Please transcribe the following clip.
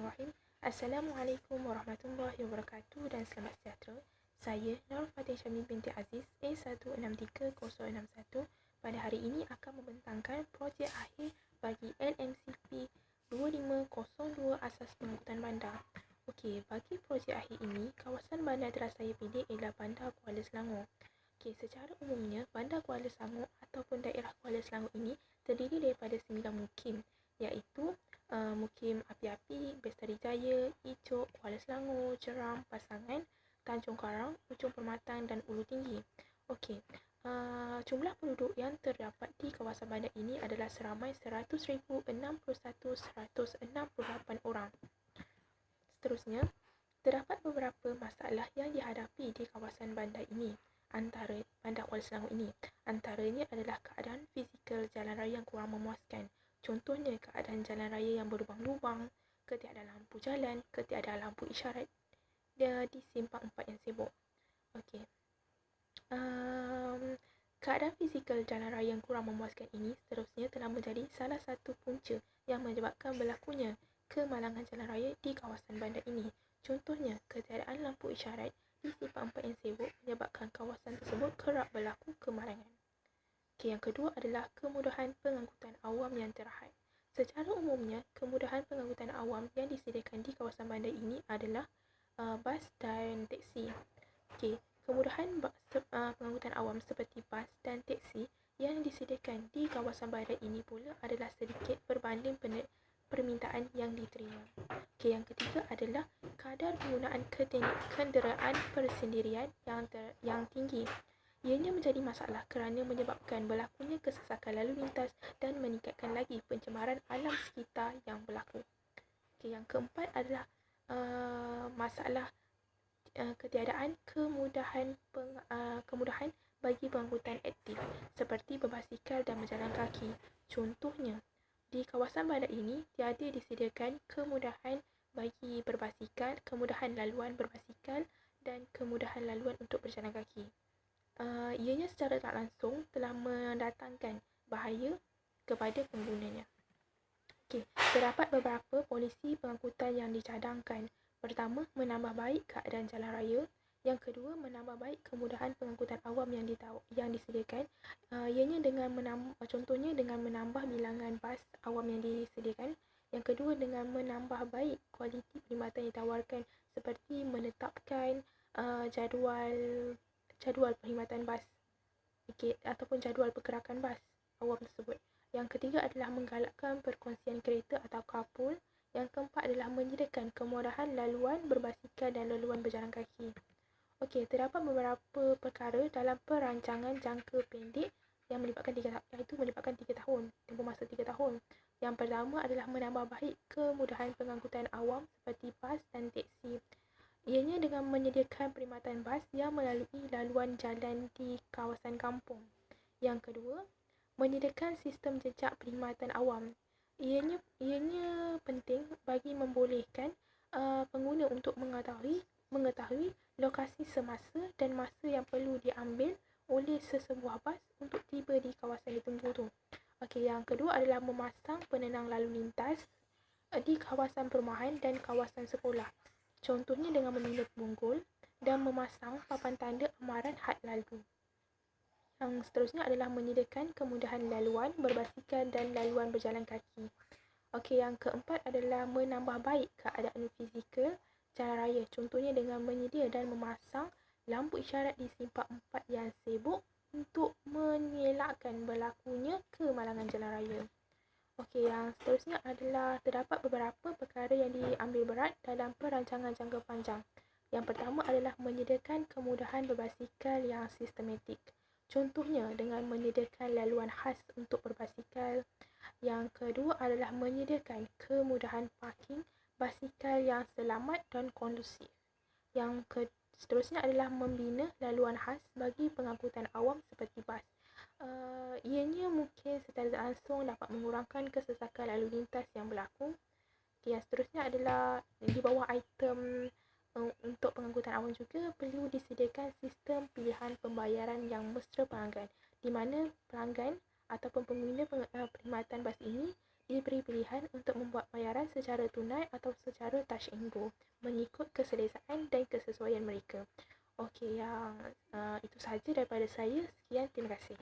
Bismillahirrahmanirrahim. Assalamualaikum warahmatullahi wabarakatuh dan selamat sejahtera. Saya Nur Fatin Syamil binti Aziz A163061 pada hari ini akan membentangkan projek akhir bagi LMCP 2502 Asas Pengangkutan Bandar. Okey, bagi projek akhir ini, kawasan bandar telah saya pilih ialah Bandar Kuala Selangor. Okey, secara umumnya, Bandar Kuala Selangor ataupun daerah Kuala Selangor ini terdiri daripada 9 mukim, iaitu Mukim Api-Api, Bestari Jaya, Icuk, Kuala Selangor, Jeram, Pasangan, Tanjung Karang, Ujung Permatang dan Ulu Tinggi. Okey, jumlah penduduk yang terdapat di kawasan bandar ini adalah seramai 100,061,168 orang. Seterusnya, terdapat beberapa masalah yang dihadapi di kawasan bandar ini, antara Bandar Kuala Selangor ini. Antaranya adalah keadaan fizikal jalan raya yang kurang memuaskan. Contohnya, keadaan jalan raya yang berlubang-lubang, ketiadaan lampu jalan, ketiadaan lampu isyarat di simpang 4 yang sibuk. Okey. Keadaan fizikal jalan raya yang kurang memuaskan ini seterusnya telah menjadi salah satu punca yang menyebabkan berlakunya kemalangan jalan raya di kawasan bandar ini. Contohnya, ketiadaan lampu isyarat di simpang 4 yang sibuk menyebabkan kawasan tersebut kerap berlaku kemalangan. Okay, yang kedua adalah kemudahan pengangkutan awam yang terhad. Secara umumnya, kemudahan pengangkutan awam yang disediakan di kawasan bandar ini adalah bas dan teksi. Okay, kemudahan pengangkutan awam seperti bas dan teksi yang disediakan di kawasan bandar ini pula adalah sedikit berbanding permintaan yang diterima. Okay, yang ketiga adalah kadar penggunaan kenderaan persendirian yang tinggi. Ianya menjadi masalah kerana menyebabkan berlakunya kesesakan lalu lintas dan meningkatkan lagi pencemaran alam sekitar yang berlaku. Okay, yang keempat adalah masalah ketiadaan kemudahan bagi pengangkutan aktif seperti berbasikal dan berjalan kaki. Contohnya, di kawasan bandar ini tiada disediakan kemudahan bagi berbasikal, kemudahan laluan berbasikal dan kemudahan laluan untuk berjalan kaki. Ianya secara tak langsung telah mendatangkan bahaya kepada penggunanya. Okey, terdapat beberapa polisi pengangkutan yang dicadangkan. Pertama, menambah baik keadaan jalan raya. Yang kedua, menambah baik kemudahan pengangkutan awam yang disediakan. Ianya dengan contohnya dengan menambah bilangan bas awam yang disediakan. Yang kedua, dengan menambah baik kualiti perkhidmatan yang ditawarkan seperti menetapkan jadual perkhidmatan bas ataupun jadual pergerakan bas awam tersebut. Yang ketiga adalah menggalakkan perkongsian kereta atau carpool. Yang keempat adalah menyediakan kemudahan laluan berbasikal dan laluan berjalan kaki. Okey, terdapat beberapa perkara dalam perancangan jangka pendek yang melibatkan 3 tahun, tempoh masa 3 tahun. Yang pertama adalah menambah baik kemudahan pengangkutan awam seperti bas dan teksi. Ianya dengan menyediakan perkhidmatan bas yang melalui laluan jalan di kawasan kampung. Yang kedua, menyediakan sistem jejak perkhidmatan awam. Ianya penting bagi membolehkan pengguna untuk mengetahui lokasi semasa dan masa yang perlu diambil oleh sesebuah bas untuk tiba di kawasan ditunggu tu. Okey, yang kedua adalah memasang penenang lalu lintas di kawasan perumahan dan kawasan sekolah. Contohnya dengan membina punggul dan memasang papan tanda amaran had lalu. Yang seterusnya adalah menyediakan kemudahan laluan berbasikal dan laluan berjalan kaki. Okey, yang keempat adalah menambah baik keadaan fizikal jalan raya. Contohnya dengan menyedia dan memasang lampu isyarat di simpang 4 yang sibuk untuk mengelakkan berlakunya kemalangan jalan raya. Okey, yang seterusnya adalah terdapat beberapa perkara yang diambil berat dalam perancangan jangka panjang. Yang pertama adalah menyediakan kemudahan berbasikal yang sistematik. Contohnya dengan menyediakan laluan khas untuk berbasikal. Yang kedua adalah menyediakan kemudahan parking basikal yang selamat dan kondusif. Yang seterusnya adalah membina laluan khas bagi pengangkutan awam seperti bas. Ianya mungkin secara langsung dapat mengurangkan kesesakan lalu lintas yang berlaku. Yang seterusnya adalah di bawah item untuk pengangkutan awam juga perlu disediakan sistem pilihan pembayaran yang mesra pelanggan, di mana pelanggan ataupun pengguna perkhidmatan bas ini diberi pilihan untuk membuat bayaran secara tunai atau secara touch and go mengikut keselesaan dan kesesuaian mereka. Okey, itu sahaja daripada saya. Sekian, terima kasih.